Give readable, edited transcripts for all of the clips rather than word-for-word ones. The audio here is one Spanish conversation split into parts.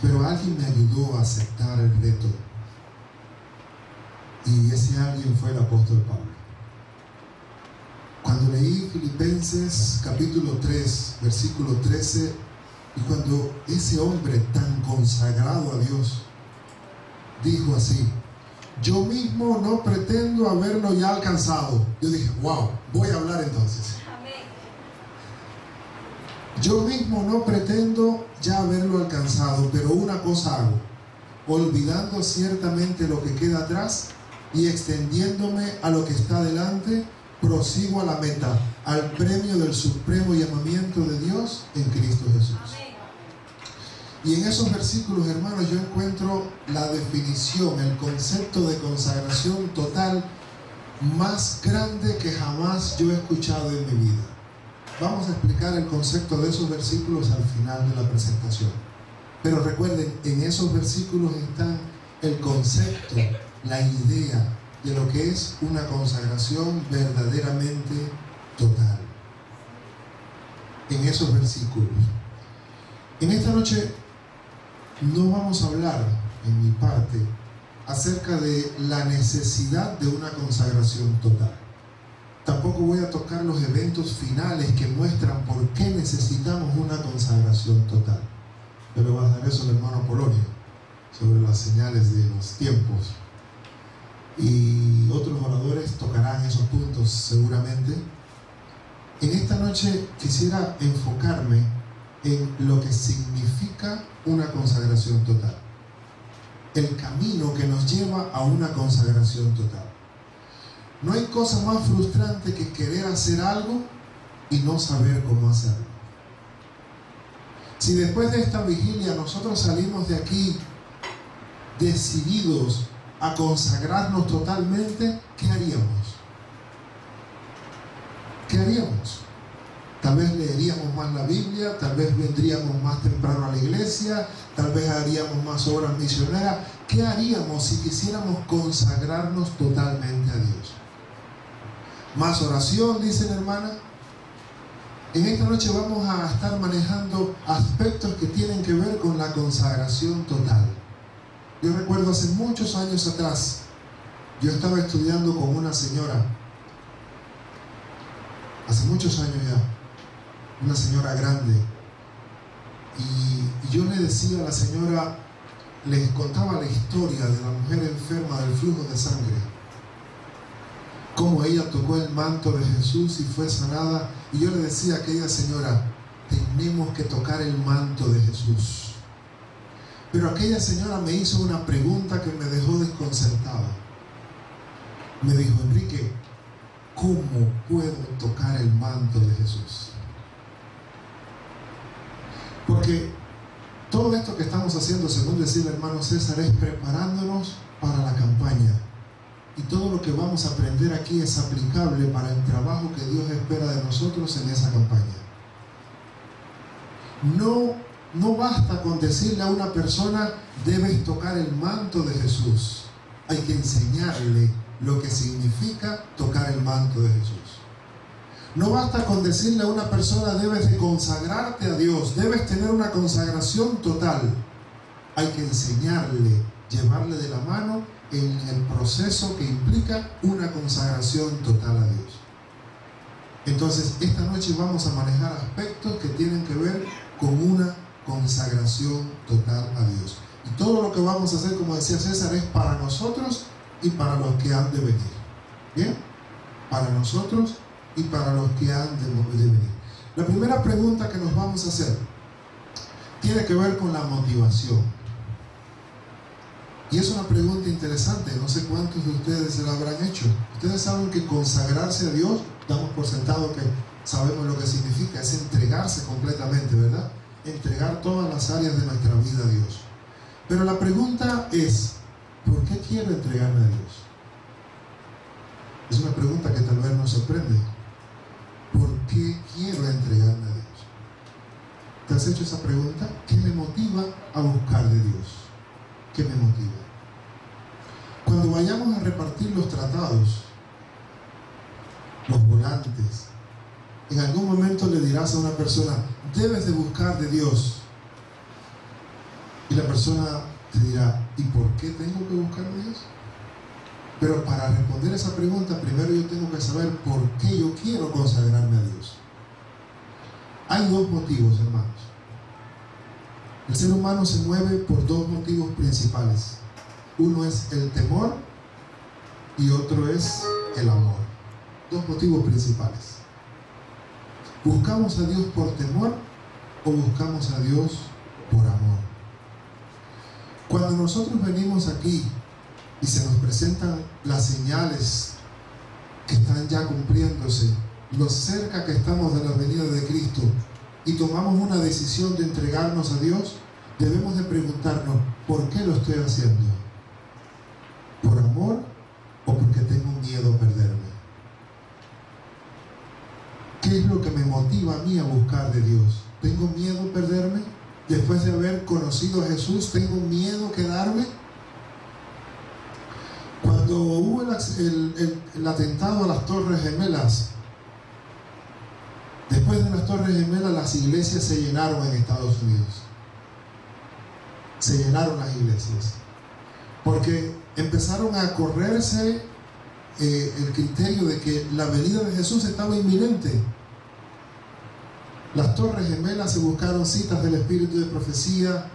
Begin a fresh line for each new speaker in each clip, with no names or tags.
Pero alguien me ayudó a aceptar el reto. Y ese alguien fue el apóstol Pablo. Cuando leí Filipenses capítulo 3, versículo 13, y cuando ese hombre tan consagrado a Dios dijo así: yo mismo no pretendo haberlo ya alcanzado. Yo dije, wow, voy a hablar entonces.
Amén.
Yo mismo no pretendo ya haberlo alcanzado, pero una cosa hago, olvidando ciertamente lo que queda atrás y extendiéndome a lo que está delante, prosigo a la meta, al premio del supremo llamamiento de Dios en Cristo Jesús.
Amén.
Y en esos versículos, hermanos, yo encuentro la definición, el concepto de consagración total más grande que jamás yo he escuchado en mi vida. Vamos a explicar el concepto de esos versículos al final de la presentación. Pero recuerden, en esos versículos está el concepto, la idea de lo que es una consagración verdaderamente total. En esos versículos. En esta noche no vamos a hablar, en mi parte, acerca de la necesidad de una consagración total. Tampoco voy a tocar los eventos finales que muestran por qué necesitamos una consagración total. Yo le voy a dar eso al hermano Polonio, sobre las señales de los tiempos. Y otros oradores tocarán esos puntos seguramente. En esta noche quisiera enfocarme en lo que significa una consagración total. El camino que nos lleva a una consagración total. No hay cosa más frustrante que querer hacer algo y no saber cómo hacerlo. Si después de esta vigilia nosotros salimos de aquí decididos a consagrarnos totalmente, ¿qué haríamos? ¿Qué haríamos? Tal vez leeríamos más la Biblia, tal vez vendríamos más temprano a la iglesia, tal vez haríamos más obras misioneras. ¿Qué haríamos si quisiéramos consagrarnos totalmente a Dios? Más oración, dice la hermana. En esta noche vamos a estar manejando aspectos que tienen que ver con la consagración total. Yo recuerdo hace muchos años atrás, yo estaba estudiando con una señora, hace muchos años ya, una señora grande, y yo le decía a la señora, les contaba la historia de la mujer enferma del flujo de sangre, cómo ella tocó el manto de Jesús y fue sanada, y yo le decía a aquella señora, tenemos que tocar el manto de Jesús. Pero aquella señora me hizo una pregunta que me dejó desconcertado. Me dijo, Enrique, ¿cómo puedo tocar el manto de Jesús? Porque todo esto que estamos haciendo, según decía el hermano César, es preparándonos para la campaña. Y todo lo que vamos a aprender aquí es aplicable para el trabajo que Dios espera de nosotros en esa campaña. No basta con decirle a una persona, debes tocar el manto de Jesús. Hay que enseñarle lo que significa tocar el manto de Jesús. No basta con decirle a una persona, debes de consagrarte a Dios, debes tener una consagración total. Hay que enseñarle, llevarle de la mano en el proceso que implica una consagración total a Dios. Entonces, esta noche vamos a manejar aspectos que tienen que ver con una consagración total a Dios. Y todo lo que vamos a hacer, como decía César, es para nosotros y para los que han de venir. ¿Bien? Para nosotros y para los que han de venir. La primera pregunta que nos vamos a hacer tiene que ver con la motivación. Y es una pregunta interesante, no sé cuántos de ustedes se la habrán hecho. Ustedes saben que consagrarse a Dios, damos por sentado que sabemos lo que significa, es entregarse completamente, ¿verdad? Entregar todas las áreas de nuestra vida a Dios. Pero la pregunta es, ¿por qué quiero entregarme a Dios? Es una pregunta que tal vez nos sorprende. ¿Por qué quiero entregarme a Dios? ¿Te has hecho esa pregunta? ¿Qué me motiva a buscar de Dios? ¿Qué me motiva? Cuando vayamos a repartir los tratados, los volantes, en algún momento le dirás a una persona, debes de buscar de Dios. Y la persona te dirá, ¿y por qué tengo que buscar a Dios? Pero para responder esa pregunta, primero yo tengo que saber por qué yo quiero consagrarme a Dios. Hay dos motivos, hermanos. El ser humano se mueve por dos motivos principales. Uno es el temor y otro es el amor. Dos motivos principales. ¿Buscamos a Dios por temor o buscamos a Dios por amor? Cuando nosotros venimos aquí y se nos presentan las señales que están ya cumpliéndose, lo cerca que estamos de la venida de Cristo, y tomamos una decisión de entregarnos a Dios, debemos de preguntarnos, ¿por qué lo estoy haciendo? ¿Por amor o porque tengo miedo a perderme? ¿Qué es lo que me motiva a mí a buscar de Dios? ¿Tengo miedo a perderme? Después de haber conocido a Jesús, ¿tengo miedo a quedarme? Cuando hubo el atentado a las Torres Gemelas, después de las Torres Gemelas, las iglesias se llenaron en Estados Unidos. Se llenaron las iglesias. Porque empezaron a correrse el criterio de que la venida de Jesús estaba inminente. Las Torres Gemelas se buscaron citas del espíritu de profecía,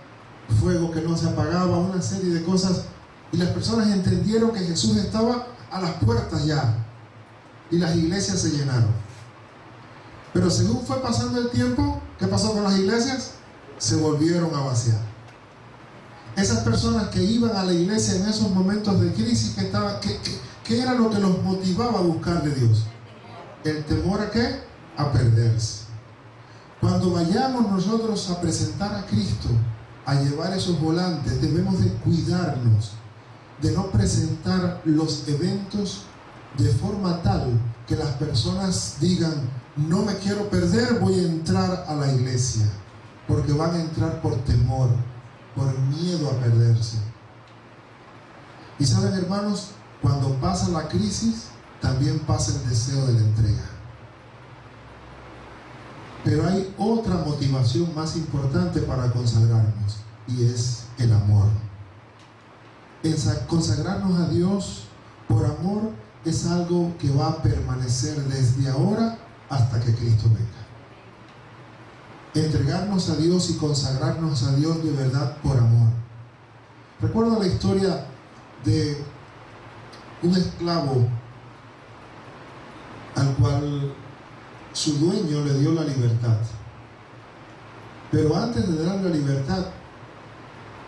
fuego que no se apagaba, una serie de cosas. Y las personas entendieron que Jesús estaba a las puertas ya. Y las iglesias se llenaron. Pero según fue pasando el tiempo, ¿qué pasó con las iglesias? Se volvieron a vaciar. Esas personas que iban a la iglesia en esos momentos de crisis, ¿qué era lo que los motivaba a buscar de Dios? ¿El temor a qué? A perderse. Cuando vayamos nosotros a presentar a Cristo, a llevar esos volantes, debemos de cuidarnos de no presentar los eventos de forma tal que las personas digan, no me quiero perder, voy a entrar a la iglesia, porque van a entrar por temor, por miedo a perderse. Y saben, hermanos, cuando pasa la crisis, también pasa el deseo de la entrega. Pero hay otra motivación más importante para consagrarnos, y es el amor. Consagrarnos a Dios por amor es algo que va a permanecer desde ahora hasta que Cristo venga. Entregarnos a Dios y consagrarnos a Dios de verdad por amor. Recuerdo la historia de un esclavo al cual su dueño le dio la libertad. Pero antes de darle la libertad,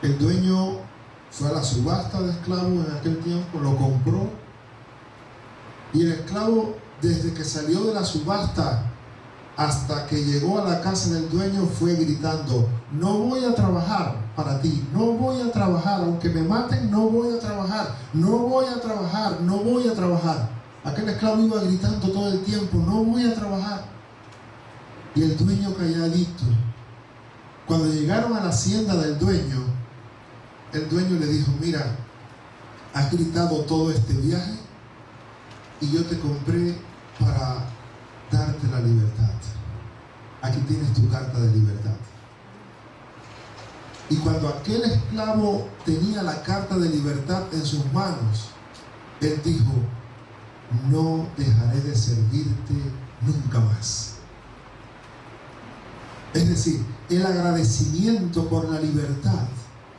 el dueño fue a la subasta de esclavos en aquel tiempo, lo compró, y el esclavo, desde que salió de la subasta hasta que llegó a la casa del dueño, fue gritando, no voy a trabajar para ti, no voy a trabajar, aunque me maten, no voy a trabajar, no voy a trabajar, no voy a trabajar. Aquel esclavo iba gritando todo el tiempo, no voy a trabajar. Y el dueño calladito. Cuando llegaron a la hacienda del dueño, el dueño le dijo, mira, has gritado todo este viaje y yo te compré para darte la libertad. Aquí tienes tu carta de libertad. Y cuando aquel esclavo tenía la carta de libertad en sus manos, él dijo, no dejaré de servirte nunca más. Es decir, el agradecimiento por la libertad,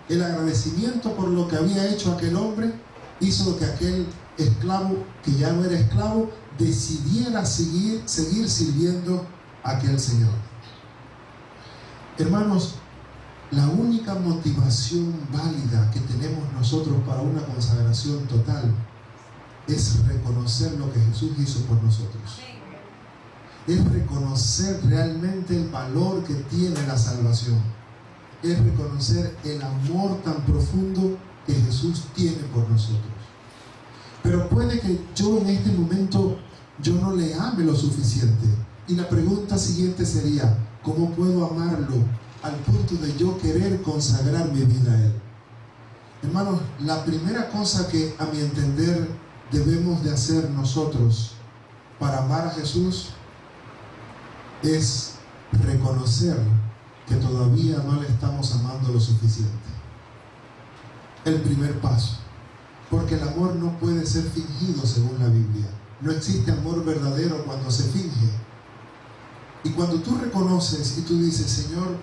el agradecimiento por lo que había hecho aquel hombre, hizo que aquel esclavo, que ya no era esclavo, decidiera seguir sirviendo a aquel Señor. Hermanos, la única motivación válida que tenemos nosotros para una consagración total es reconocer lo que Jesús hizo por nosotros. Es reconocer realmente el valor que tiene la salvación. Es reconocer el amor tan profundo que Jesús tiene por nosotros. Pero puede que yo en este momento yo no le ame lo suficiente. Y la pregunta siguiente sería, ¿cómo puedo amarlo al punto de yo querer consagrar mi vida a Él? Hermanos, la primera cosa que a mi entender debemos de hacer nosotros para amar a Jesús es reconocer que todavía no le estamos amando lo suficiente. el primer paso. Porque el amor no puede ser fingido según la Biblia. No existe amor verdadero cuando se finge. Y cuando tú reconoces y tú dices, Señor,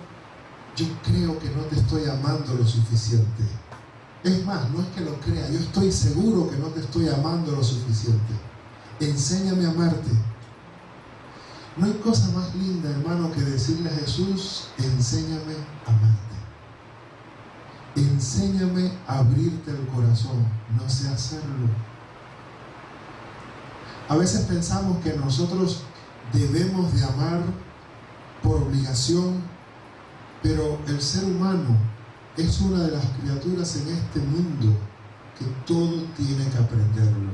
yo creo que no te estoy amando lo suficiente. Es más, no es que lo crea, yo estoy seguro que no te estoy amando lo suficiente. Enséñame a amarte. No hay cosa más linda, hermano, que decirle a Jesús, enséñame a amarte. Enséñame a abrirte el corazón. No sé hacerlo. A veces pensamos que nosotros debemos de amar por obligación, pero el ser humano es una de las criaturas en este mundo que todo tiene que aprenderlo.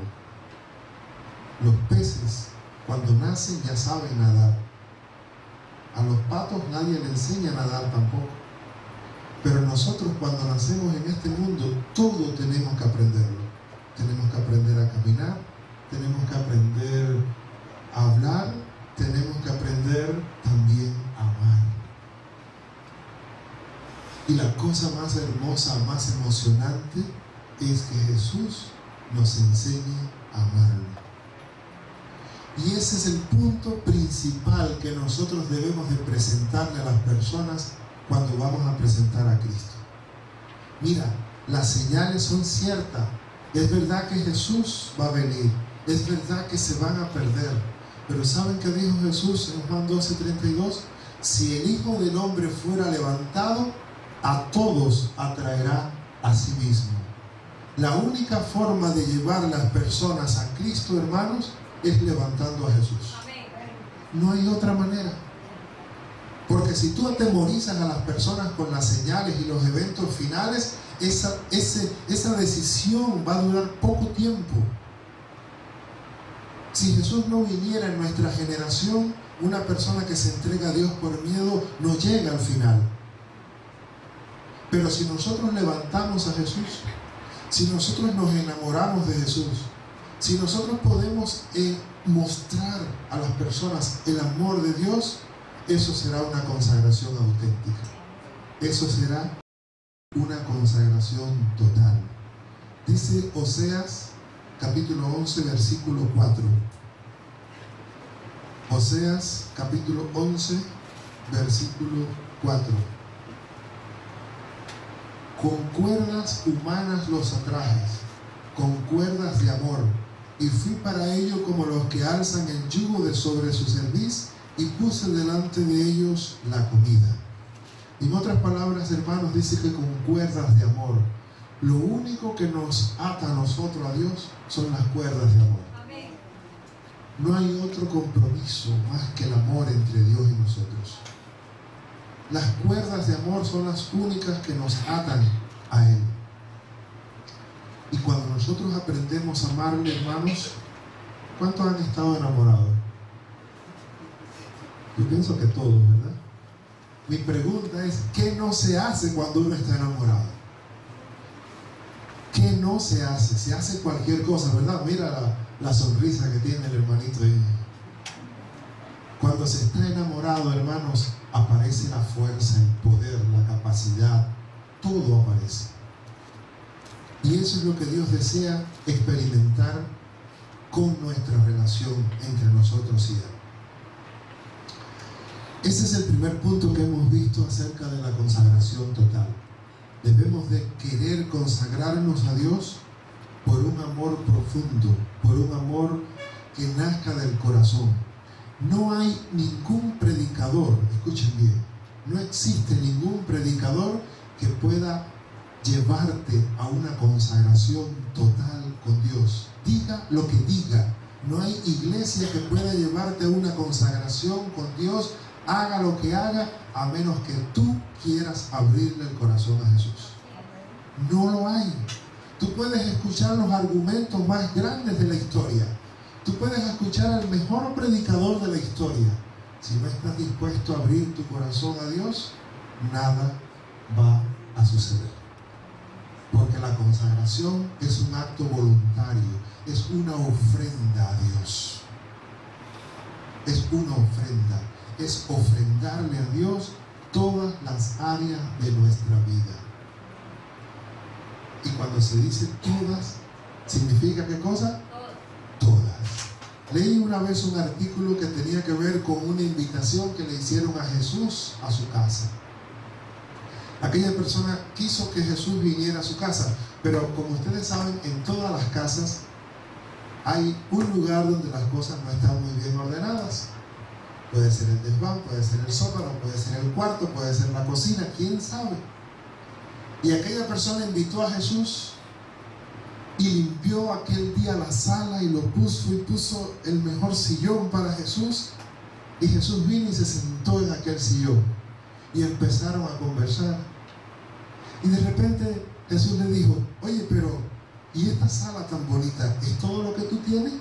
Los peces, cuando nacen, ya saben nadar. A los patos nadie le enseña a nadar tampoco. Pero nosotros, cuando nacemos en este mundo, todo tenemos que aprenderlo. Tenemos que aprender a caminar, tenemos que aprender a hablar, tenemos que aprender también a amar. Y la cosa más hermosa, más emocionante, es que Jesús nos enseñe a amarlo. Y ese es el punto principal que nosotros debemos de presentarle a las personas cuando vamos a presentar a Cristo. Mira, las señales son ciertas. Es verdad que Jesús va a venir. Es verdad que se van a perder. Pero ¿saben qué dijo Jesús en Juan 12:32? Si el Hijo del Hombre fuera levantado, a todos atraerá a sí mismo. La única forma de llevar a las personas a Cristo, hermanos, es levantando a Jesús. No hay otra manera. Porque si tú atemorizas a las personas con las señales y los eventos finales, esa decisión va a durar poco tiempo. Si Jesús no viniera en nuestra generación, una persona que se entrega a Dios por miedo no llega al final. Pero si nosotros levantamos a Jesús, si nosotros nos enamoramos de Jesús, si nosotros podemos mostrar a las personas el amor de Dios, eso será una consagración auténtica. Eso será una consagración total. Dice Oseas capítulo 11, versículo 4. Oseas capítulo 11, versículo 4. Con cuerdas humanas los atrajes, con cuerdas de amor, y fui para ello como los que alzan el yugo de sobre su cerviz, y puse delante de ellos la comida. En otras palabras, hermanos, dice que con cuerdas de amor. Lo único que nos ata a nosotros a Dios son las cuerdas de amor. Amén. No hay otro compromiso más que el amor entre Dios y nosotros. Las cuerdas de amor son las únicas que nos atan a Él. Y cuando nosotros aprendemos a amarle, hermanos, ¿cuántos han estado enamorados? Yo pienso que todos, ¿verdad? Mi pregunta es, ¿qué no se hace cuando uno está enamorado? ¿Qué no se hace? Se hace cualquier cosa, ¿verdad? Mira la sonrisa que tiene el hermanito ahí. Cuando se está enamorado, hermanos, aparece la fuerza, el poder, la capacidad, todo aparece. Y eso es lo que Dios desea experimentar con nuestra relación entre nosotros y Él. Ese es el primer punto que hemos visto acerca de la consagración total. Debemos de querer consagrarnos a Dios por un amor profundo, por un amor que nazca del corazón. No hay ningún predicador, escuchen bien, no existe ningún predicador que pueda llevarte a una consagración total con Dios. Diga lo que diga, no hay iglesia que pueda llevarte a una consagración con Dios, haga lo que haga, a menos que tú quieras abrirle el corazón a Jesús. No lo hay. Tú puedes escuchar los argumentos más grandes de la historia. Tú puedes escuchar al mejor predicador de la historia. Si no estás dispuesto a abrir tu corazón a Dios, nada va a suceder. Porque la consagración es un acto voluntario, es una ofrenda a Dios. Es una ofrenda. Es ofrendarle a Dios todas las áreas de nuestra vida. Y cuando se dice todas, ¿significa qué cosa? Todas. Leí una vez un artículo que tenía que ver con una invitación que le hicieron a Jesús a su casa. Aquella persona quiso que Jesús viniera a su casa, pero como ustedes saben, en todas las casas hay un lugar donde las cosas no están muy bien ordenadas. Puede ser el desván, puede ser el sótano, puede ser el cuarto, puede ser la cocina, quién sabe. Y aquella persona invitó a Jesús y limpió aquel día la sala y lo puso el mejor sillón para Jesús. Y Jesús vino y se sentó en aquel sillón y empezaron a conversar. Y de repente Jesús le dijo: oye, pero ¿y esta sala tan bonita es todo lo que tú tienes?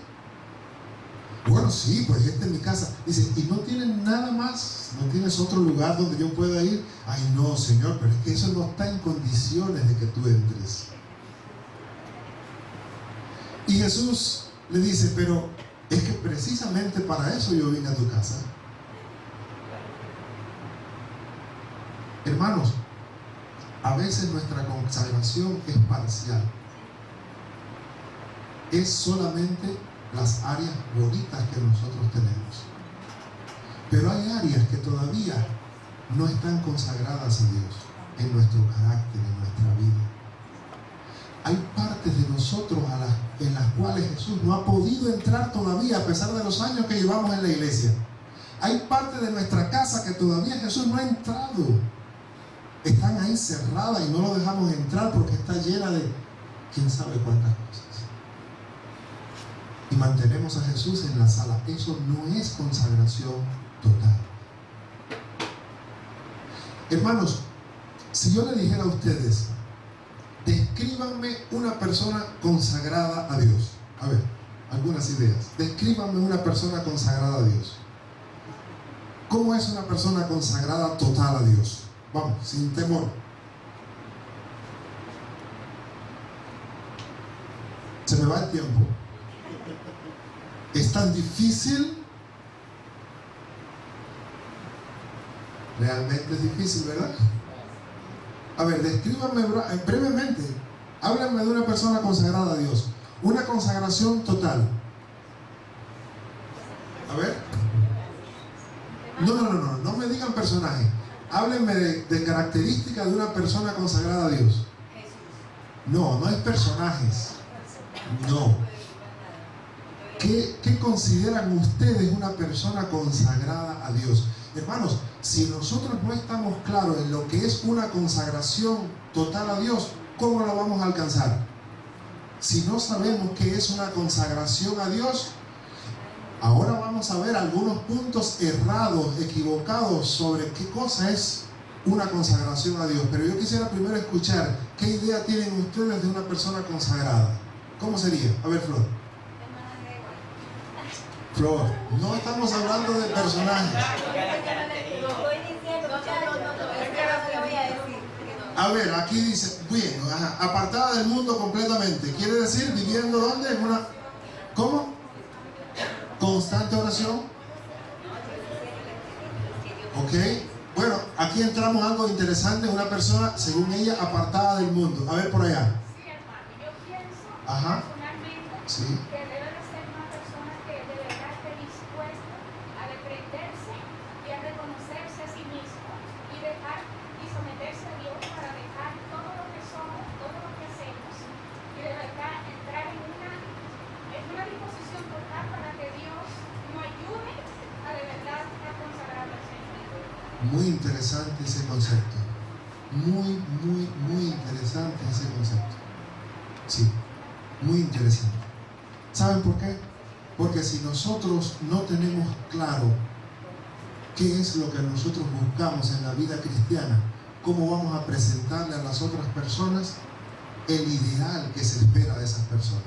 Bueno, sí, pues esta es mi casa. Dice: ¿y no tienes nada más? ¿No tienes otro lugar donde yo pueda ir? Ay, no, Señor, pero es que eso no está en condiciones de que tú entres. Y Jesús le dice: pero es que precisamente para eso yo vine a tu casa. Hermanos, a veces nuestra consagración es parcial. Es solamente las áreas bonitas que nosotros tenemos. Pero hay áreas que todavía no están consagradas a Dios en nuestro carácter, en nuestra vida. Hay partes de nosotros en las cuales Jesús no ha podido entrar todavía, a pesar de los años que llevamos en la iglesia. Hay partes de nuestra casa que todavía Jesús no ha entrado. Están ahí cerradas y no lo dejamos entrar porque está llena de quién sabe cuántas cosas. Y mantenemos a Jesús en la sala. Eso no es consagración total. Hermanos, si yo le dijera a ustedes: descríbanme una persona consagrada a Dios. A ver, algunas ideas. Descríbanme una persona consagrada a Dios. ¿Cómo es una persona consagrada total a Dios? Vamos, sin temor. Se me va el tiempo. ¿Es tan difícil? Realmente es difícil, ¿verdad? A ver, descríbanme brevemente. Háblenme de una persona consagrada a Dios. Una consagración total. A ver. No me digan personaje. Háblenme de características de una persona consagrada a Dios. No es personajes. No. ¿Qué consideran ustedes una persona consagrada a Dios? Hermanos, si nosotros no estamos claros en lo que es una consagración total a Dios, ¿cómo lo vamos a alcanzar? Si no sabemos qué es una consagración a Dios, ahora vamos a ver algunos puntos errados, equivocados sobre qué cosa es una consagración a Dios. Pero yo quisiera primero escuchar qué idea tienen ustedes de una persona consagrada. ¿Cómo sería? A ver, Flor. Flor, no estamos hablando de personajes. A ver, aquí dice, bien, apartada del mundo completamente. Quiere decir, viviendo ¿dónde? En una... ¿Cómo? Constante oración. Ok. Bueno, aquí entramos a algo interesante. Una persona, según ella, apartada del mundo. A ver, por allá.
Sí, hermano, yo pienso personalmente
Sí.
que debe de ser una persona que de verdad esté dispuesta a desprenderse y a reconocerse a sí mismo y dejar y someterse a Dios para dejar todo lo que somos, todo lo que hacemos y de verdad entrar en una disposición total para que Dios nos ayude a de verdad a consagrar al Señor.
Muy interesante ese concepto. Muy interesante ese concepto. Sí, muy interesante. ¿Saben por qué? Porque si nosotros no tenemos claro qué es lo que nosotros buscamos en la vida cristiana, ¿cómo vamos a presentarle a las otras personas el ideal que se espera de esas personas?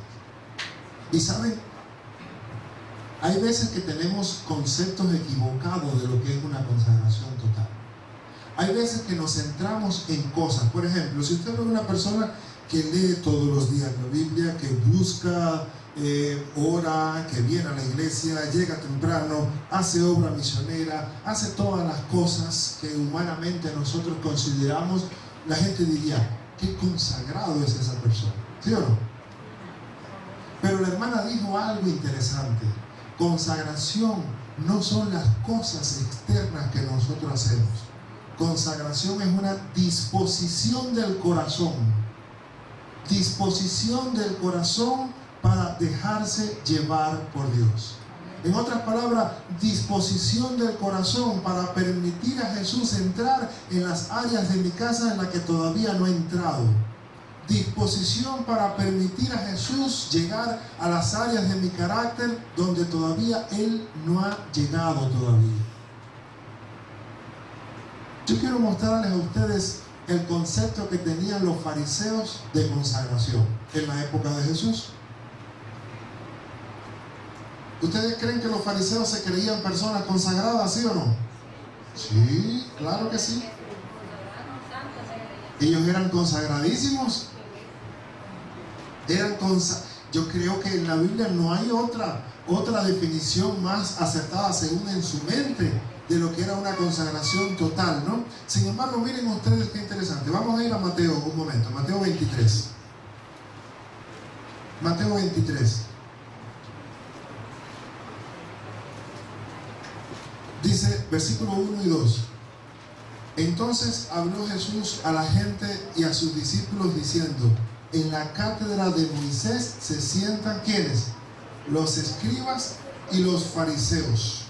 Y ¿saben? Hay veces que tenemos conceptos equivocados de lo que es una consagración total. Hay veces que nos centramos en cosas. Por ejemplo, si usted ve una persona que lee todos los días la Biblia, que busca, ora, que viene a la iglesia, llega temprano, hace obra misionera, hace todas las cosas que humanamente nosotros consideramos, la gente diría, qué consagrado es esa persona, ¿sí o no? Pero la hermana dijo algo interesante. Consagración no son las cosas externas que nosotros hacemos. Consagración es una disposición del corazón. Disposición del corazón para dejarse llevar por Dios. En otras palabras, disposición del corazón para permitir a Jesús entrar en las áreas de mi casa en las que todavía no he entrado. Disposición para permitir a Jesús llegar a las áreas de mi carácter donde todavía Él no ha llegado todavía. Yo quiero mostrarles a ustedes el concepto que tenían los fariseos de consagración en la época de Jesús. ¿Ustedes creen que los fariseos se creían personas consagradas, sí o no? Sí, claro que sí. Ellos eran consagradísimos. Yo creo que en la Biblia no hay otra definición más acertada según en su mente de lo que era una consagración total, ¿no? Sin embargo, miren ustedes qué interesante. Vamos a ir a Mateo un momento, Mateo 23. Mateo 23. Dice, versículo 1 y 2. Entonces habló Jesús a la gente y a sus discípulos diciendo: en la cátedra de Moisés se sientan ¿quiénes? Los escribas y los fariseos.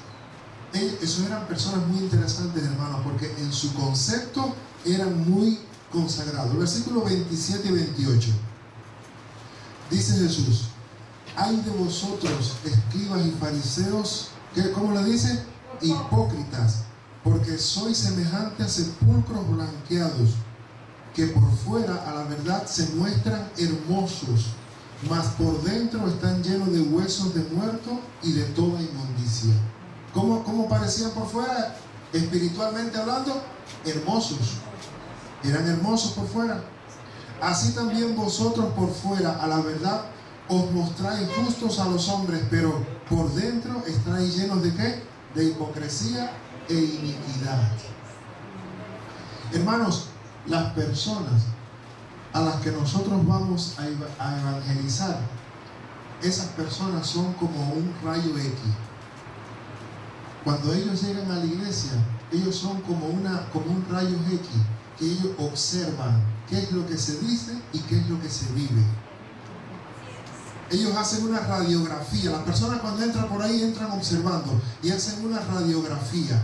Esos eran personas muy interesantes, hermanos, porque en su concepto eran muy consagrados. Versículos 27 y 28. Dice Jesús: ay de vosotros, escribas y fariseos, ¿cómo le dice? Hipócritas, porque sois semejante a sepulcros blanqueados, que por fuera a la verdad se muestran hermosos, mas por dentro están llenos de huesos de muerto y de toda inmundicia. ¿Cómo parecían por fuera? Espiritualmente hablando, hermosos. Eran hermosos por fuera. Así también vosotros por fuera a la verdad os mostráis justos a los hombres, pero por dentro estáis llenos ¿de qué? De hipocresía e iniquidad. Hermanos, las personas a las que nosotros vamos a evangelizar, esas personas son como un rayo X. Cuando ellos llegan a la iglesia, ellos son como un rayo X, que ellos observan qué es lo que se dice y qué es lo que se vive. Ellos hacen una radiografía. Las personas cuando entran por ahí entran observando y hacen una radiografía.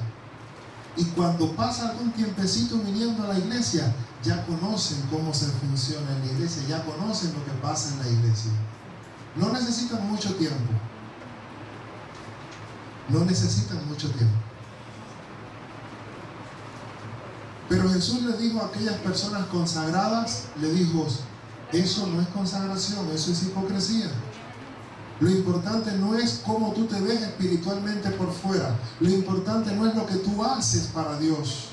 Y cuando pasa algún tiempecito viniendo a la iglesia, ya conocen cómo se funciona en la iglesia, ya conocen lo que pasa en la iglesia. No necesitan mucho tiempo. No necesitan mucho tiempo. Pero Jesús le dijo a aquellas personas consagradas, le dijo: eso no es consagración, eso es hipocresía. Lo importante no es cómo tú te ves espiritualmente por fuera. Lo importante no es lo que tú haces para Dios.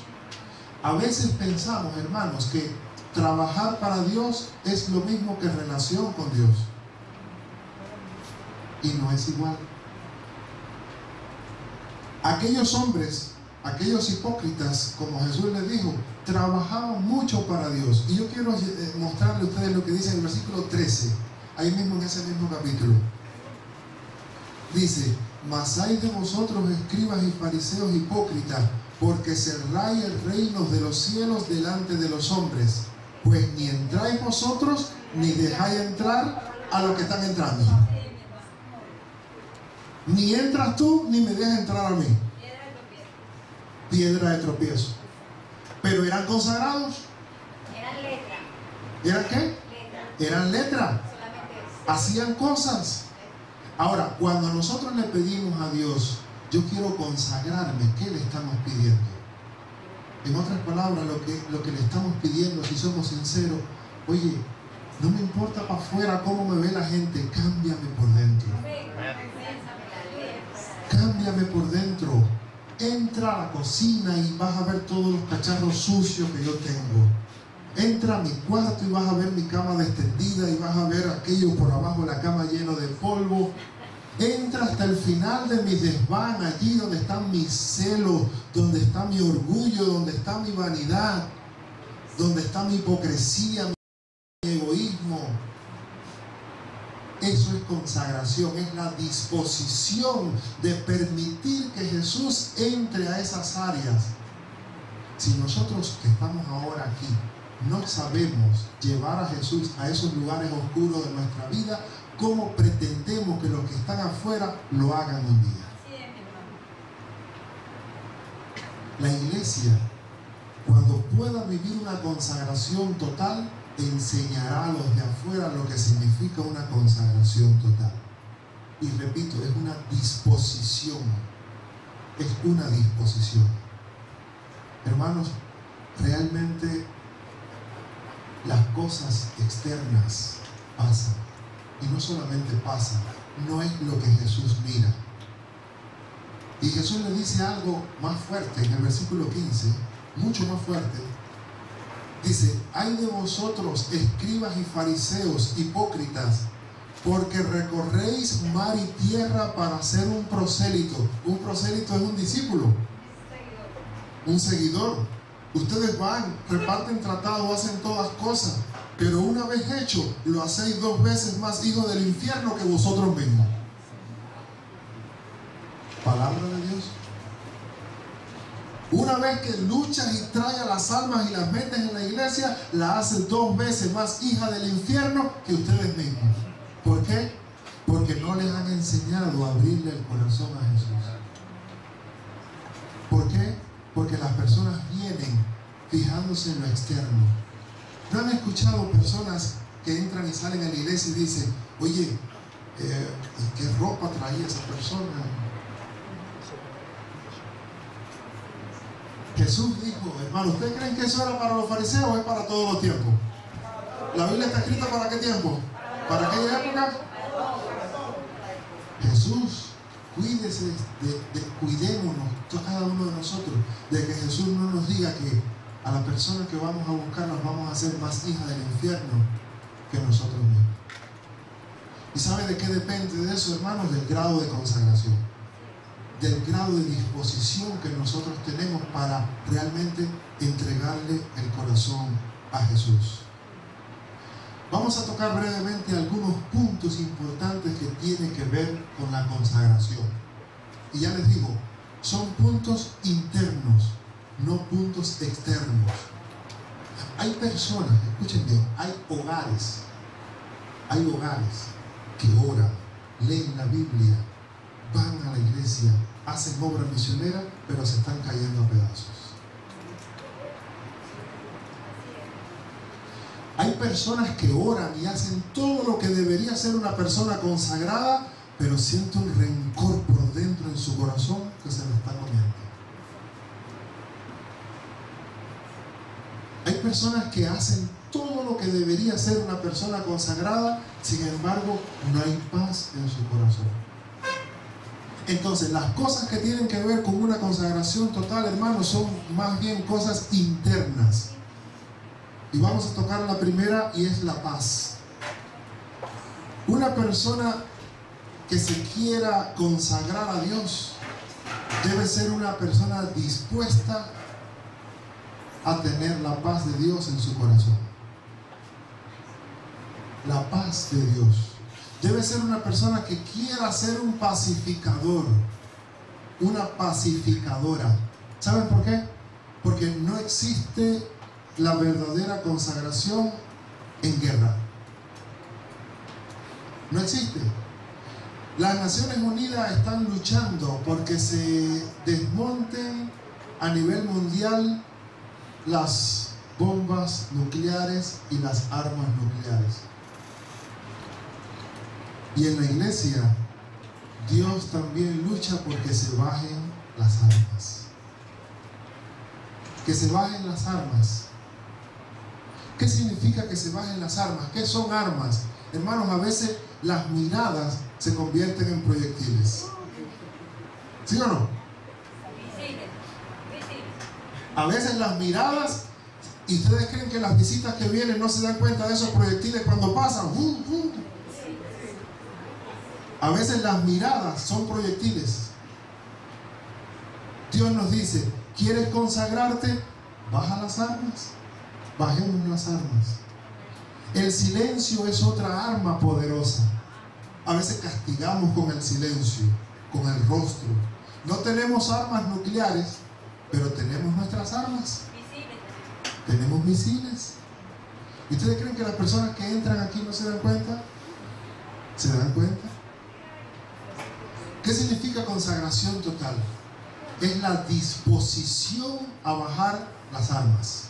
A veces pensamos, hermanos, que trabajar para Dios es lo mismo que relación con Dios. Y no es igual. Aquellos hombres, aquellos hipócritas, como Jesús les dijo, trabajaban mucho para Dios. Y yo quiero mostrarle a ustedes lo que dice en el versículo 13, ahí mismo en ese mismo capítulo. Dice: mas hay de vosotros, escribas y fariseos hipócritas, porque cerráis el reino de los cielos delante de los hombres, pues ni entráis vosotros, ni dejáis entrar a los que están entrando. Ni entras tú, ni me dejas entrar a mí. Piedra de tropiezo. Pero eran consagrados.
Eran letra.
¿Eran qué?
Letra.
Eran letra. Hacían cosas. Ahora, cuando nosotros le pedimos a Dios: yo quiero consagrarme, ¿qué le estamos pidiendo? En otras palabras, lo que le estamos pidiendo, si somos sinceros: oye, no me importa para afuera cómo me ve la gente, cámbiame por dentro. Cámbiame por dentro. Entra a la cocina y vas a ver todos los cacharros sucios que yo tengo. Entra a mi cuarto y vas a ver mi cama extendida y vas a ver aquello por abajo de la cama lleno de polvo. Entra hasta el final de mi desván, allí donde están mis celos, donde está mi orgullo, donde está mi vanidad, donde está mi hipocresía. Eso es consagración, es la disposición de permitir que Jesús entre a esas áreas. Si nosotros que estamos ahora aquí no sabemos llevar a Jesús a esos lugares oscuros de nuestra vida, ¿cómo pretendemos que los que están afuera lo hagan un día? La iglesia, cuando pueda vivir una consagración total, enseñará a los de afuera lo que significa una consagración total. Y repito, es una disposición. Es una disposición. Hermanos, realmente las cosas externas pasan. Y no solamente pasan, no es lo que Jesús mira. Y Jesús le dice algo más fuerte en el versículo 15, mucho más fuerte. Dice: ay de vosotros, escribas y fariseos, hipócritas, porque recorréis mar y tierra para ser un prosélito. Un prosélito es un discípulo, un seguidor. Ustedes van, reparten tratados, hacen todas cosas, pero una vez hecho, lo hacéis 2 veces más hijo del infierno que vosotros mismos. Palabra de Dios. Una vez que luchas y traes a las almas y las metes en la iglesia, la haces 2 veces más hija del infierno que ustedes mismos. ¿Por qué? Porque no les han enseñado a abrirle el corazón a Jesús. ¿Por qué? Porque las personas vienen fijándose en lo externo. ¿No han escuchado personas que entran y salen a la iglesia y dicen: oye, ¿qué ropa traía esa persona? Jesús dijo, hermano, ¿ustedes creen que eso era para los fariseos o es para todos los tiempos? ¿La Biblia está escrita para qué tiempo? ¿Para aquella época? Jesús, cuídese, cuidémonos, cada uno de nosotros, de que Jesús no nos diga que a la persona que vamos a buscar las vamos a hacer más hija del infierno que nosotros mismos. ¿Y sabe de qué depende de eso, hermanos? Del grado de consagración, del grado de disposición que nosotros tenemos para realmente entregarle el corazón a Jesús. Vamos a tocar brevemente algunos puntos importantes que tienen que ver con la consagración. Y ya les digo, son puntos internos, no puntos externos. Hay personas, escuchen bien, hay hogares que oran, leen la Biblia, van a la iglesia, hacen obra misionera, pero se están cayendo a pedazos. Hay personas que oran y hacen todo lo que debería ser una persona consagrada, pero siente un rencor por dentro en su corazón que se lo está comiendo. Hay personas que hacen todo lo que debería ser una persona consagrada, sin embargo, no hay paz en su corazón. Entonces, las cosas que tienen que ver con una consagración total, hermanos, son más bien cosas internas. Y vamos a tocar la primera, y es la paz. Una persona que se quiera consagrar a Dios debe ser una persona dispuesta a tener la paz de Dios en su corazón. La paz de Dios. Debe ser una persona que quiera ser un pacificador, una pacificadora. ¿Saben por qué? Porque no existe la verdadera consagración en guerra. No existe. Las Naciones Unidas están luchando porque se desmonten a nivel mundial las bombas nucleares y las armas nucleares. Y en la iglesia, Dios también lucha porque se bajen las armas. Que se bajen las armas. ¿Qué significa que se bajen las armas? ¿Qué son armas? Hermanos, a veces las miradas se convierten en proyectiles. ¿Sí o no? A veces las miradas, y ustedes creen que las visitas que vienen no se dan cuenta de esos proyectiles cuando pasan. A veces las miradas son proyectiles. Dios nos dice, ¿quieres consagrarte? Baja las armas. Bajemos las armas. El silencio es otra arma poderosa. A veces castigamos con el silencio, con el rostro. No tenemos armas nucleares, pero tenemos nuestras armas. Tenemos misiles. ¿Y ustedes creen que las personas que entran aquí no se dan cuenta? ¿Se dan cuenta? ¿Qué significa consagración total? Es la disposición a bajar las armas.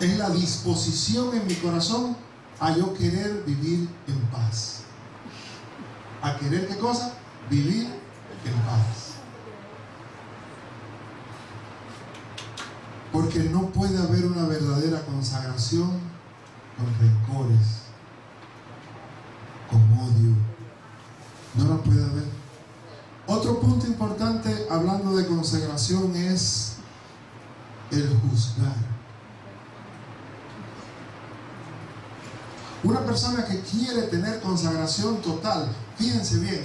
Es la disposición en mi corazón a yo querer vivir en paz. ¿A querer qué cosa? Vivir en paz. Porque no puede haber una verdadera consagración con rencores, con odio. No la puede haber. Otro punto importante hablando de consagración es el juzgar. Una persona que quiere tener consagración total, fíjense bien,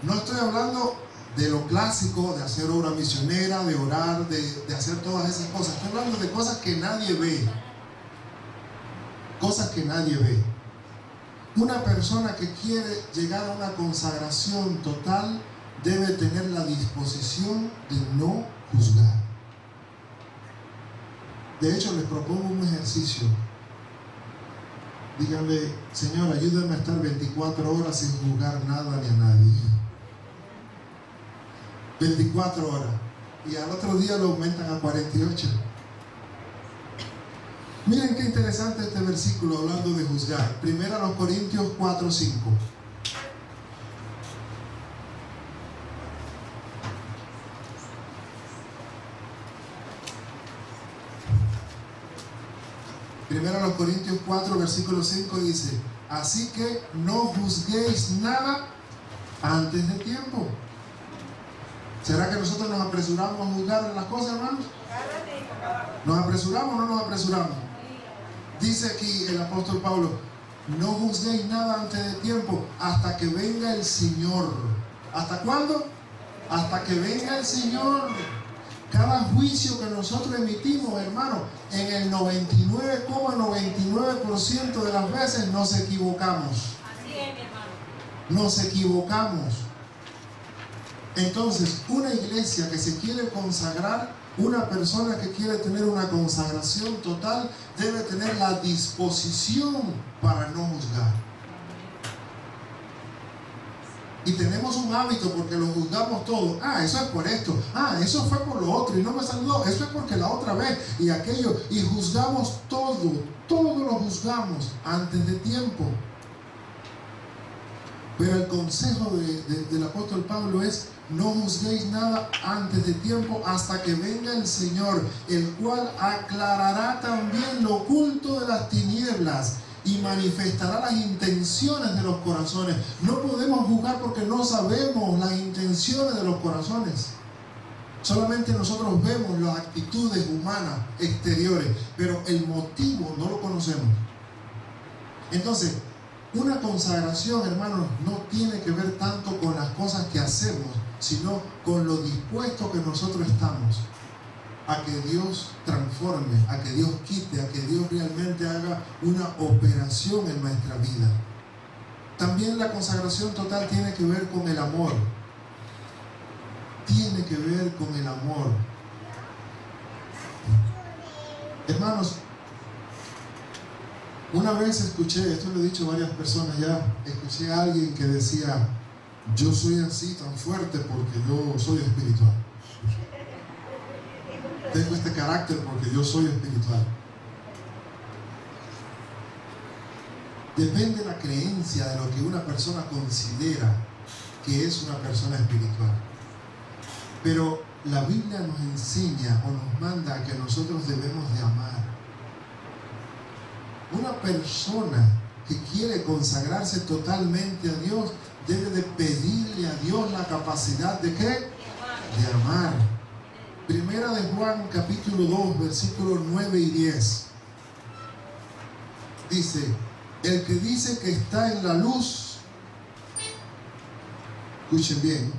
no estoy hablando de lo clásico, de hacer obra misionera, de orar, de hacer todas esas cosas. Estoy hablando de cosas que nadie ve. Cosas que nadie ve. Una persona que quiere llegar a una consagración total debe tener la disposición de no juzgar. De hecho, les propongo un ejercicio. Díganle, Señor, ayúdame a estar 24 horas sin juzgar nada ni a nadie. 24 horas. Y al otro día lo aumentan a 48. Miren qué interesante este versículo hablando de juzgar. 1 Corintios 4:5. Primero Corintios 4, versículo 5 dice: así que no juzguéis nada antes de tiempo. ¿Será que nosotros nos apresuramos a juzgar las cosas, hermanos? ¿Nos apresuramos o no nos apresuramos? Dice aquí el apóstol Pablo: no juzguéis nada antes de tiempo hasta que venga el Señor. ¿Hasta cuándo? Hasta que venga el Señor. Cada juicio que nosotros emitimos, hermano, en el 99,99% de las veces nos equivocamos.
Así es, mi hermano.
Nos equivocamos. Entonces, una iglesia que se quiere consagrar, una persona que quiere tener una consagración total, debe tener la disposición para no juzgar. Y tenemos un hábito porque lo juzgamos todo. Ah, eso es por esto. Ah, eso fue por lo otro y no me saludó. Eso es porque la otra vez y aquello. Y juzgamos todo. Todo lo juzgamos antes de tiempo. Pero el consejo del apóstol Pablo es: no juzguéis nada antes de tiempo hasta que venga el Señor, el cual aclarará también lo oculto de las tinieblas y manifestará las intenciones de los corazones. No podemos juzgar porque no sabemos las intenciones de los corazones. Solamente nosotros vemos las actitudes humanas exteriores, pero el motivo no lo conocemos. Entonces, una consagración, hermanos, no tiene que ver tanto con las cosas que hacemos, sino con lo dispuesto que nosotros estamos a que Dios transforme, a que Dios quite, a que Dios realmente haga una operación en nuestra vida. También la consagración total tiene que ver con el amor. Tiene que ver con el amor. Hermanos, una vez escuché, esto lo he dicho a varias personas ya, escuché a alguien que decía: yo soy así tan fuerte porque yo soy espiritual. Tengo este carácter porque yo soy espiritual. Depende de la creencia de lo que una persona considera que es una persona espiritual. Pero la Biblia nos enseña o nos manda que nosotros debemos de amar. Una persona que quiere consagrarse totalmente a Dios debe de pedirle a Dios la capacidad de ¿qué? De amar. Primera de Juan capítulo 2 versículos 9 y 10 dice: el que dice que está en la luz, escuchen bien,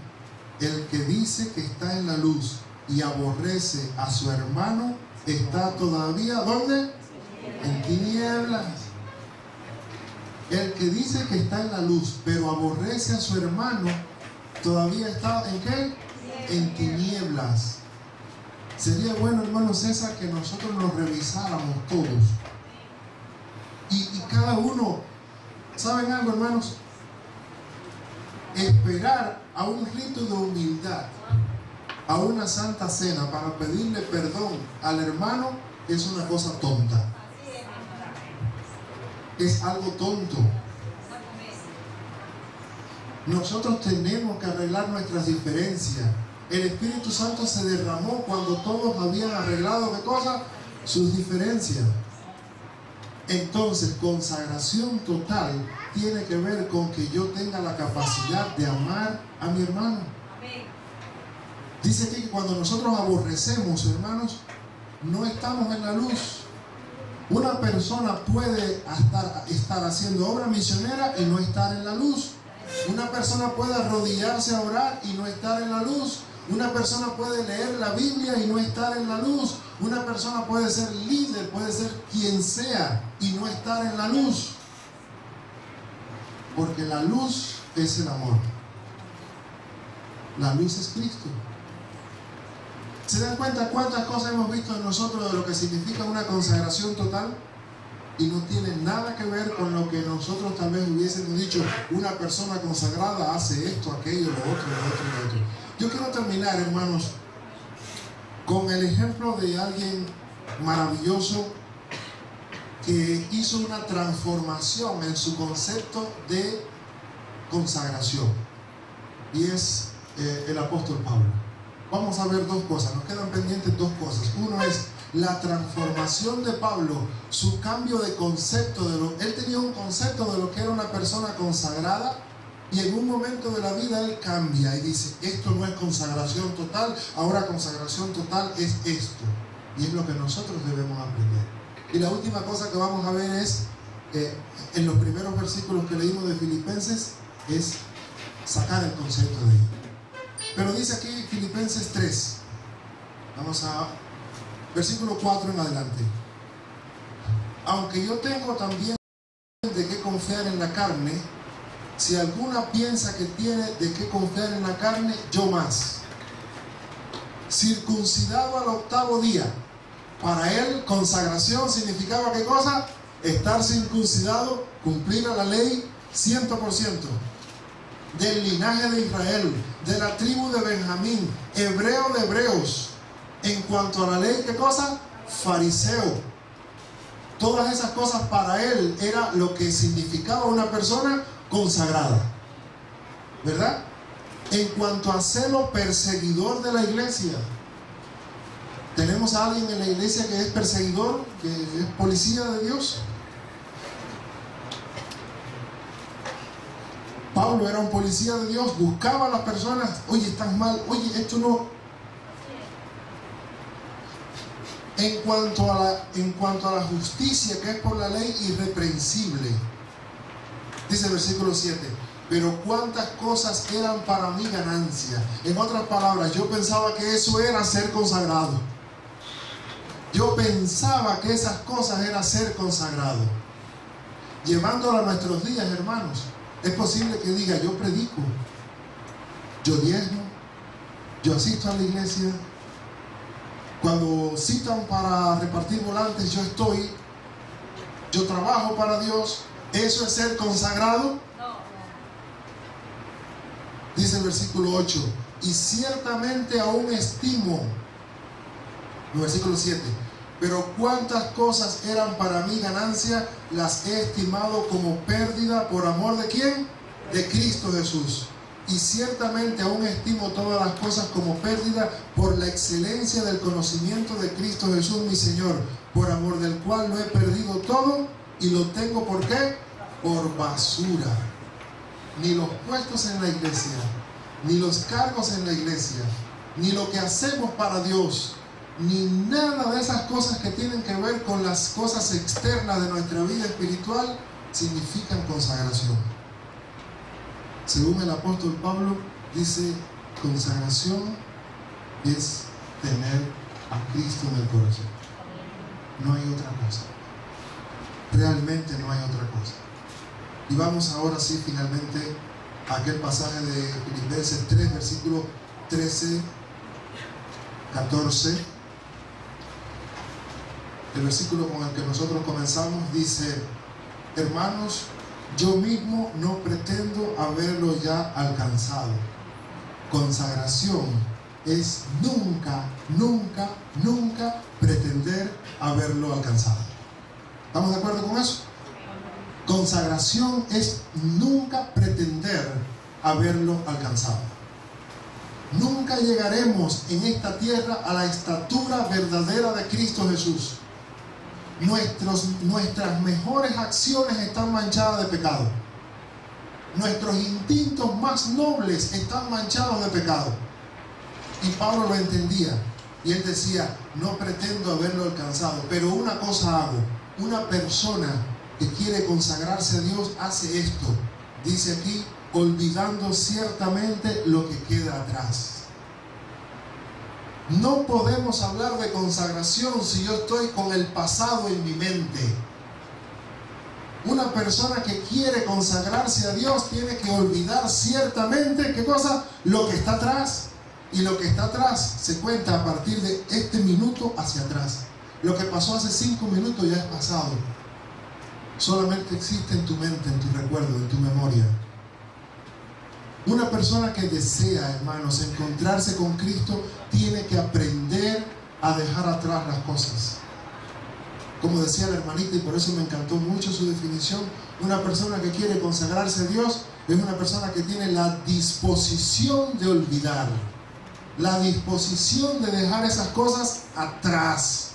el que dice que está en la luz y aborrece a su hermano está todavía ¿dónde? En tinieblas. El que dice que está en la luz, pero aborrece a su hermano, todavía está ¿en qué? En tinieblas. Sería bueno, hermano César, que nosotros nos revisáramos todos. Y cada uno, ¿saben algo, hermanos? Esperar a un rito de humildad, a una santa cena para pedirle perdón al hermano es una cosa tonta. Es algo tonto. Nosotros tenemos que arreglar nuestras diferencias. El Espíritu Santo se derramó cuando todos habían arreglado ¿qué cosa? Sus diferencias. Entonces, consagración total tiene que ver con que yo tenga la capacidad de amar a mi hermano. Dice aquí que cuando nosotros aborrecemos, hermanos, no estamos en la luz. Una persona puede estar haciendo obra misionera y no estar en la luz. Una persona puede arrodillarse a orar y no estar en la luz. Una persona puede leer la Biblia y no estar en la luz. Una persona puede ser líder, puede ser quien sea y no estar en la luz. Porque la luz es el amor. La luz es Cristo. ¿Se dan cuenta cuántas cosas hemos visto en nosotros de lo que significa una consagración total? Y no tiene nada que ver con lo que nosotros tal vez hubiésemos dicho, una persona consagrada hace esto, aquello, lo otro. Yo quiero terminar, hermanos, con el ejemplo de alguien maravilloso que hizo una transformación en su concepto de consagración. Y es el apóstol Pablo. Vamos a ver dos cosas, nos quedan pendientes dos cosas. Uno es la transformación de Pablo, su cambio de concepto. Él tenía un concepto de lo que era una persona consagrada y en un momento de la vida él cambia y dice, esto no es consagración total, ahora consagración total es esto. Y es lo que nosotros debemos aprender. Y la última cosa que vamos a ver es, en los primeros versículos que leímos de Filipenses, es sacar el concepto de ello. Pero dice aquí Filipenses 3, vamos a versículo 4 en adelante. Aunque yo tengo también de qué confiar en la carne, si alguna piensa que tiene de qué confiar en la carne, yo más. Circuncidado al octavo día. Para él, consagración significaba ¿qué cosa? Estar circuncidado, cumplir a la ley 100%. Del linaje de Israel, de la tribu de Benjamín, hebreo de hebreos. En cuanto a la ley, ¿qué cosa? Fariseo. Todas esas cosas para él era lo que significaba una persona consagrada, ¿verdad? En cuanto a celo, perseguidor de la iglesia. ¿Tenemos a alguien en la iglesia que es perseguidor, que es policía de Dios? Pablo era un policía de Dios, buscaba a las personas, oye, estás mal, oye, esto no. En cuanto a la justicia que es por la ley, irreprensible. Dice el versículo 7, pero cuántas cosas eran para mi ganancia. En otras palabras, yo pensaba que eso era ser consagrado. Yo pensaba que esas cosas era ser consagrado. Llevándolo a nuestros días, hermanos, es posible que diga, yo predico, yo diezmo, yo asisto a la iglesia. Cuando citan para repartir volantes, yo estoy, yo trabajo para Dios. ¿Eso es ser consagrado? No. Dice el versículo 8, y ciertamente aún estimo, el versículo 7, pero cuántas cosas eran para mí ganancia, las he estimado como pérdida por amor ¿de quién? De Cristo Jesús. Y ciertamente aún estimo todas las cosas como pérdida por la excelencia del conocimiento de Cristo Jesús mi Señor, por amor del cual lo he perdido todo y lo tengo ¿por qué? Por basura. Ni los puestos en la iglesia, ni los cargos en la iglesia, ni lo que hacemos para Dios, ni nada de esas cosas que tienen que ver con las cosas externas de nuestra vida espiritual significan consagración. Según el apóstol Pablo, dice, consagración es tener a Cristo en el corazón. No hay otra cosa. Realmente no hay otra cosa. Y vamos ahora sí finalmente a aquel pasaje de Filipenses 3, versículo 13, 14. El versículo con el que nosotros comenzamos dice: hermanos, yo mismo no pretendo haberlo ya alcanzado. Consagración es nunca, nunca, nunca pretender haberlo alcanzado. ¿Estamos de acuerdo con eso? Consagración es nunca pretender haberlo alcanzado. Nunca llegaremos en esta tierra a la estatura verdadera de Cristo Jesús. Nuestras mejores acciones están manchadas de pecado. Nuestros instintos más nobles están manchados de pecado. Y Pablo lo entendía. Y él decía: no pretendo haberlo alcanzado, pero una cosa hago. Una persona que quiere consagrarse a Dios hace esto. Dice aquí: olvidando ciertamente lo que queda atrás. No podemos hablar de consagración si yo estoy con el pasado en mi mente. Una persona que quiere consagrarse a Dios tiene que olvidar ciertamente, ¿qué cosa? Lo que está atrás. Y lo que está atrás se cuenta a partir de este minuto hacia atrás. Lo que pasó hace 5 minutos ya es pasado. Solamente existe en tu mente, en tu recuerdo, en tu memoria. Una persona que desea, hermanos, encontrarse con Cristo, tiene que aprender a dejar atrás las cosas. Como decía la hermanita, y por eso me encantó mucho su definición, una persona que quiere consagrarse a Dios es una persona que tiene la disposición de olvidar, la disposición de dejar esas cosas atrás.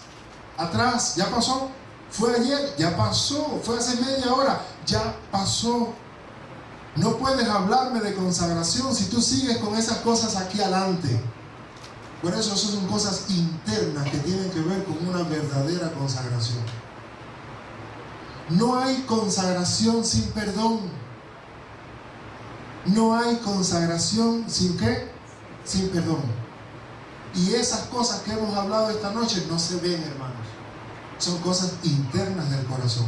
Atrás, ya pasó. Fue ayer, ya pasó. Fue hace media hora, ya pasó. No puedes hablarme de consagración si tú sigues con esas cosas aquí adelante. Por eso son cosas internas que tienen que ver con una verdadera consagración. No hay consagración sin perdón. No hay consagración sin ¿qué? Sin perdón. Y esas cosas que hemos hablado esta noche no se ven, hermanos. Son cosas internas del corazón.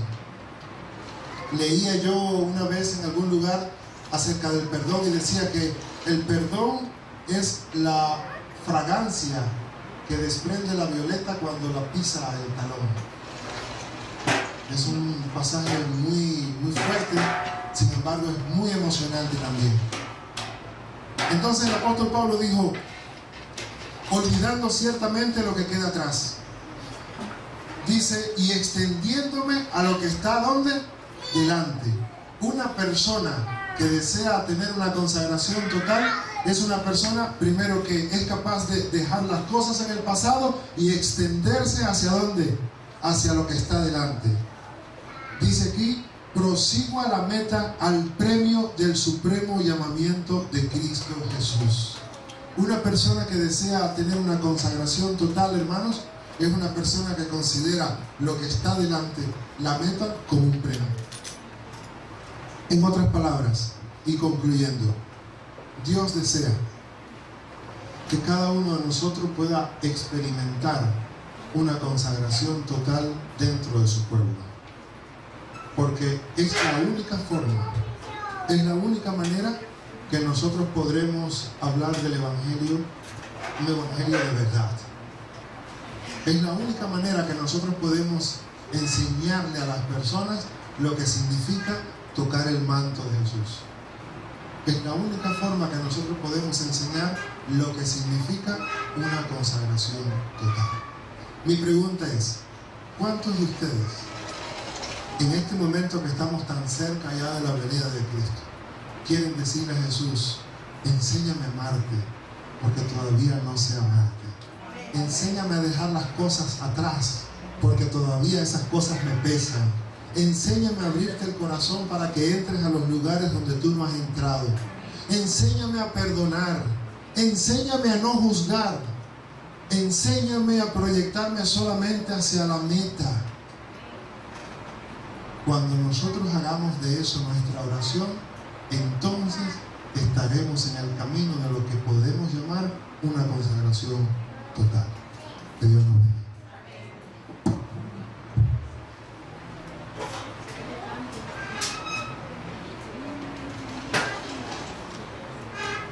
Leía yo una vez en algún lugar acerca del perdón y decía que el perdón es la fragancia que desprende la violeta cuando la pisa el talón. Es un pasaje muy fuerte, sin embargo es muy emocionante también. Entonces el apóstol Pablo dijo: olvidando ciertamente lo que queda atrás. Dice: y extendiéndome a lo que está ¿dónde? Delante. Una persona que desea tener una consagración total es una persona, primero, que es capaz de dejar las cosas en el pasado y extenderse hacia ¿dónde? Hacia lo que está delante. Dice aquí: prosigo a la meta, al premio del supremo llamamiento de Cristo Jesús. Una persona que desea tener una consagración total, hermanos, es una persona que considera lo que está delante, la meta, como un premio. En otras palabras, y concluyendo, Dios desea que cada uno de nosotros pueda experimentar una consagración total dentro de su pueblo. Porque es la única forma, es la única manera que nosotros podremos hablar del Evangelio, un Evangelio de verdad. Es la única manera que nosotros podemos enseñarle a las personas lo que significa tocar el manto de Jesús. Es la única forma que nosotros podemos enseñar lo que significa una consagración total. Mi pregunta es: ¿cuántos de ustedes, en este momento que estamos tan cerca ya de la venida de Cristo, quieren decirle a Jesús: enséñame a amarte, porque todavía no sé amarte? Enséñame a dejar las cosas atrás, porque todavía esas cosas me pesan. Enséñame a abrirte el corazón para que entres a los lugares donde tú no has entrado. Enséñame a perdonar. Enséñame a no juzgar. Enséñame a proyectarme solamente hacia la meta. Cuando nosotros hagamos de eso nuestra oración, entonces estaremos en el camino de lo que podemos llamar una consagración total.